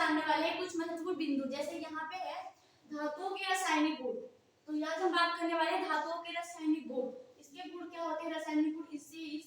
जानने वाले हैं कुछ महत्वपूर्ण बिंदु, जैसे यहाँ पे है धातुओं के रासायनिक गुण। तो यहाँ हम बात करने वाले हैं धातुओं के रासायनिक गुण। इसके गुण क्या होते हैं? रासायनिक गुण इससे इन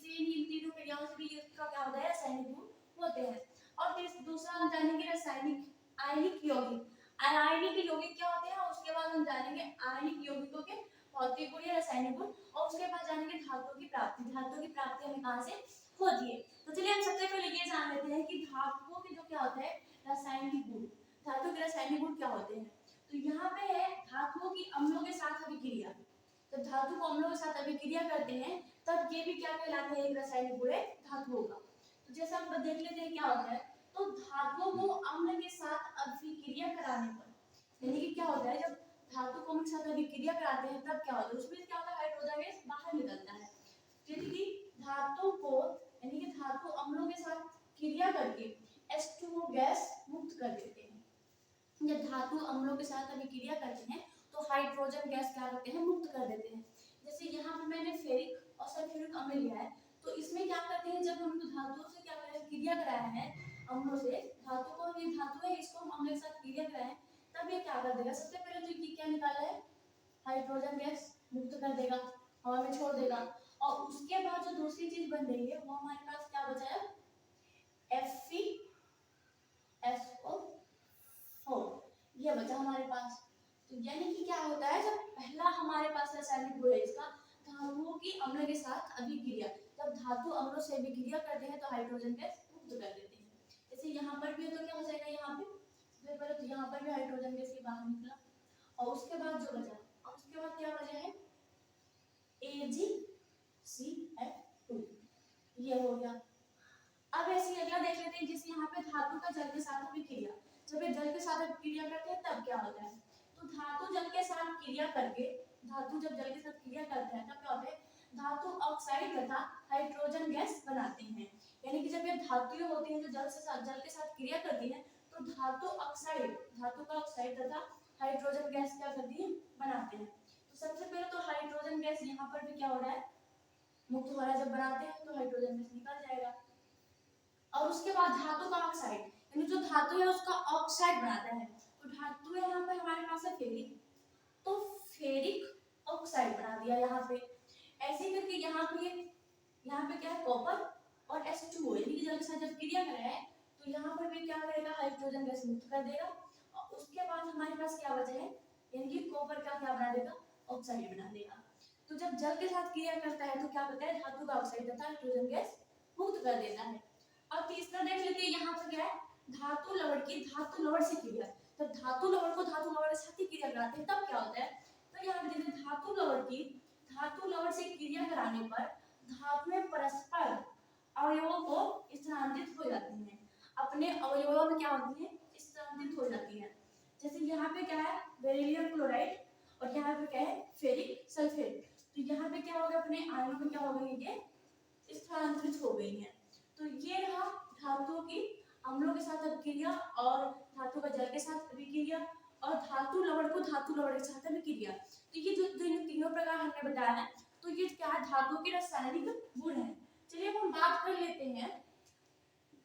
तीनों क्रियाओं से भी इसका क्या होता है? रासायनिक गुण होते हैं। और दूसरा हम जानेंगे रासायनिक आयनिक यौगिक। आयनिक यौगिक क्या होते हैं? उसके बाद हम जानेंगे आयनिक यौगिकों के भौतिक गुण या रासायनिक गुण, और उसके बाद जानेंगे धातुओं की प्राप्ति। धातुओं की प्राप्ति हमें कहाँ से होती है? तो चलिए हम सबसे पहले ये जान लेते हैं कि धातुओं के जो क्या होता है रासायनिक गुण। धातुओं के रासायनिक गुण क्या होते हैं? तो यहाँ पे है धातुओं की अम्लों के साथ अभिक्रिया। जब धातु को अम्लों के साथ अभिक्रिया करते हैं तब ये भी क्या कहलाते हैं? एक रासायनिक गुण है धातुओं का। तो जैसा हम देख लेते हैं क्या होता है। तो धातुओं को अम्ल के साथ अभिक्रिया कराने पर, यानी कि क्या होता है जब धातु को अम्ल के साथ अभिक्रिया कराते हैं तब क्या होता है? उसमें क्या होता है? हाइड्रोजन गैस बाहर निकलता है। यानी कि धातु को, यानी कि धातु अम्लों के साथ क्रिया करके H2O गैस मुक्त कर देते हैं। जब धातु अम्लों के साथ अभिक्रिया करते हैं तो हाइड्रोजन गैस क्या करते हैं? मुक्त कर देते हैं। जैसे यहाँ पे मैंने फेरिक और सल्फ्यूरिक अम्ल लिया है, तो इसमें क्या करते हैं जब हम धातुओं से क्या करें क्रिया कराया है अम्लों से, धातु को, ये धातु है इसको हम अम्ल के साथ क्रिया कराएं तब ये क्या कर देगा? सबसे पहले तो ये क्या निकाला है? हाइड्रोजन गैस मुक्त कर देगा, हवा में छोड़ देगा। और उसके बाद जो दूसरी चीज बन रही है वो हमारे पास क्या बचा है? FeSO4 ये बचा हमारे पास। तो यानी कि क्या होता है जब पहला हमारे पास रासायनिक गुण है इसका धातुओं की अम्ल के साथ अभिक्रिया, जब धातु अम्लों से अभिक्रिया करते हैं तो हाइड्रोजन गैस मुक्त कर देते हैं। जैसे यहाँ पर भी है तो क्या हो जाएगा? यहाँ पे पहले तो यहाँ पर भी हाइड्रोजन गैस के बाहर निकला, और उसके बाद जो बचा, और उसके बाद क्या बचा है? AgCl2 ये हो गया। अब ऐसे अगला देख लेते हैं, जैसे यहाँ पे धातु का जल के साथ अभिक्रिया। जब ये जल के साथ अभिक्रिया करते हैं तब क्या होता है? तो धातु जल के साथ क्रिया करके, धातु जब जल के साथ क्रिया करते हैं तब क्या होता है? धातु ऑक्साइड तथा हाइड्रोजन गैस बनाते हैं। यानी कि जब ये धातुएं होती हैं जो जल के साथ क्रिया करती हैं तो धातु ऑक्साइड, धातु का ऑक्साइड तथा हाइड्रोजन गैस क्या करती है? बनाते हैं। तो सबसे पहले तो हाइड्रोजन गैस यहाँ पर भी क्या हो रहा है? मुक्त हो रहा है। जब बनाते हैं तो हाइड्रोजन गैस निकल जाएगा, और उसके बाद धातु का ऑक्साइड, यानी जो धातु है उसका ऑक्साइड बनाता है। तो धातु है यहाँ पर हमारे पास है फेरिक, तो फेरिक ऑक्साइड बना दिया यहाँ पे। ऐसे करके यहाँ पे क्या है? कॉपर और H2O, यानी कि जल के साथ जब क्रिया कर रहा है तो यहाँ पर भी क्या करेगा? हाइड्रोजन गैस मुक्त कर देगा। और उसके बाद हमारे पास क्या बचा है? यानी कि कॉपर का क्या बना देगा? ऑक्साइड बना देगा। तो जब जल के साथ क्रिया करता है तो क्या होता है? धातु का ऑक्साइड तथा हाइड्रोजन गैस मुक्त कर देता है। अब तीसरा देख लेते हैं, यहाँ पर क्या है? धातु लवण की धातु लवण से क्रिया। जब धातु लवण को धातु लवण के साथ क्रिया कराते हैं तब क्या होता है? तो यहाँ पे देखिए धातु लवण की धातु लवण से क्रिया कराने पर धातुएं परस्पर अवयवों को स्थानांतरित हो जाती हैं। अपने अवयवों में क्या होती है? स्थानांतरित हो जाती है। जैसे यहाँ पे क्या है? बेरिलियम क्लोराइड, और यहाँ पे क्या है? Ferric sulphate. तो यहाँ पे क्या होगा? अपने आयनों में क्या हो गई? ये स्थानांतरित हो गई है। तो ये रहा धातुओं की अम्लों के साथ अभिक्रिया, और धातु का जल के साथ अभिक्रिया, और धातु लवण को धातु लवण के साथ अभिक्रिया। तो ये जो तीनों प्रकार हमने बताया है, तो ये क्या है? धातुओं के रासायनिक गुण है। चलिए अब हम बात कर लेते हैं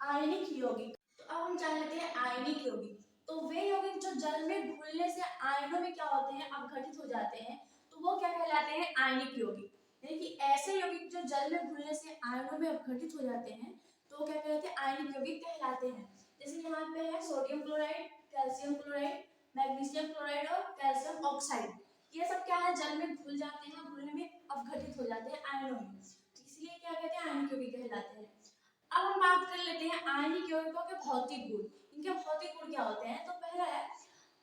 आयनिक यौगिक। तो अब हम जान लेते हैं आयनिक यौगिक। तो वे यौगिक जो जल में घुलने से आयनों में क्या होते हैं? अपघटित हो जाते हैं, तो वो क्या कहलाते हैं? आयनिक यौगिक। यानी कि ऐसे यौगिक जो जल में घुलने से आयनों में अपघटित हो जाते हैं तो क्या कहते हैं? आयनिक यौगिक कहलाते हैं। जैसे यहाँ पे है sodium chloride, calcium chloride, magnesium chloride और कैल्शियम ऑक्साइड। ये सब क्या है? जल में घुल जाते हैं, घुलने में अपघटित हो जाते हैं आयनों में, इसलिए क्या कहते हैं? आयनिक यौगिक कहलाते हैं। अब हम बात कर लेते हैं आयनिक यौगिकों के भौतिक गुण। इनके भौतिक गुण क्या होते हैं? तो पहला है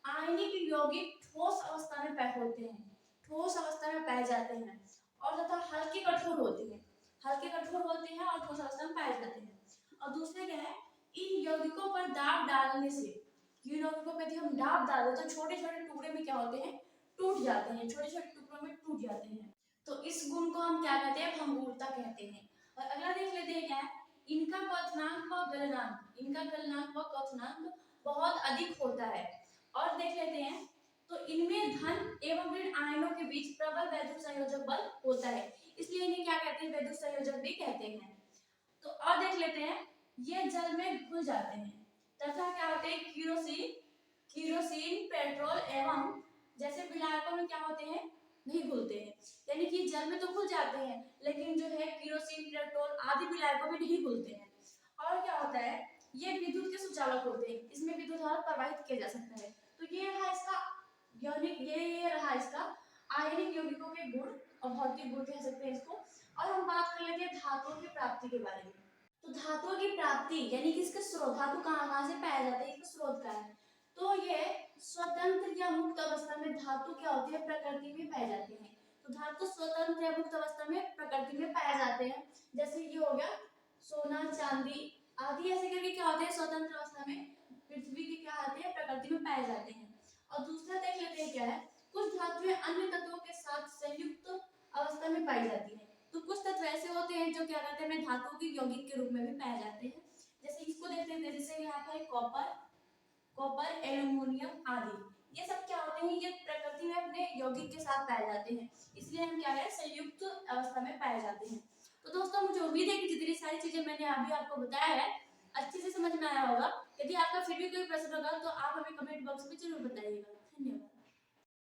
आयनिक यौगिक ठोस अवस्था में पाए होते हैं, ठोस अवस्था में पाए जाते हैं, और तथा हल्के कठोर होते हैं, हल्के कठोर होते हैं और ठोस अवस्था में पाए जाते हैं। और दूसरे क्या है? इन यौगिकों पर दाब डालने से, इन यौगिकों पे यदि हम दाब डालें तो छोटे छोटे टुकड़े में क्या होते हैं? टूट जाते हैं, छोटे छोटे टुकड़ों में टूट जाते हैं। तो इस गुण को हम क्या कहते हैं? भंगुरता कहते हैं। और अगला देख लेते हैं क्या है? इनका क्वथनांक व गलनांक, इनका गलनांक व क्वथनांक बहुत अधिक होता है। और देख लेते हैं तो इनमें धन एवं ऋण आयनों के बीच प्रबल वैद्युत संयोजक बल होता है, इसलिए इन्हें क्या कहते हैं? वैद्युत संयोजक भी कहते हैं। तो और देख लेते हैं ये जल में घुल जाते हैं तथा क्या होते हैं कीरोसिन पेट्रोल एवं जैसे विलायकों में क्या होते हैं नहीं घुलते हैं, यानी कि जल में तो घुल जाते हैं लेकिन जो है कीरोसिन पेट्रोल आदि विलायकों में नहीं घुलते हैं। और क्या होता है ये विद्युत के सुचालक होते हैं, इसमें विद्युत धारा प्रवाहित किया जा सकता है। तो ये रहा इसका यौगिक, ये रहा इसका आयनिक यौगिकों के गुण और भौतिक गुण कह सकते हैं इसको। और हम बात कर लेते हैं धातुओं की प्राप्ति के बारे में। तो धातुओं की प्राप्ति यानी कि इसके स्रोत, धातु कहाँ से पाया जाता है, इसका स्रोत क्या है। तो ये स्वतंत्र या मुक्त अवस्था में धातु क्या होती है प्रकृति में पाए जाते हैं। तो धातु स्वतंत्र या मुक्त अवस्था में प्रकृति में पाए जाते हैं। जैसे ये हो गया सोना चांदी आदि, ऐसे करके क्या होते हैं स्वतंत्र अवस्था में पृथ्वी के क्या आते हैं प्रकृति में पाए जाते हैं। और दूसरा देख लेते हैं क्या है, कुछ धातुएं अन्य तत्वों के साथ संयुक्त अवस्था में पाई जाती है। तो कुछ तत्व ऐसे होते हैं जो क्या कहते हैं धातुओं के यौगिक के रूप में भी पाए जाते हैं। जैसे इसको देखते हैं, जैसे यहाँ पर कॉपर एल्युमिनियम आदि, ये सब क्या होते हैं ये प्रकृति में अपने यौगिक के साथ पाए जाते हैं, इसलिए हम क्या है संयुक्त अवस्था में पाए जाते हैं। तो दोस्तों मुझे उम्मीद है कि जितनी सारी चीजें मैंने अभी आपको बताया है अच्छे से समझ में आया होगा। यदि आपका फिर भी कोई प्रश्न होगा तो आप हमें कमेंट बॉक्स में जरूर बताइएगा। धन्यवाद।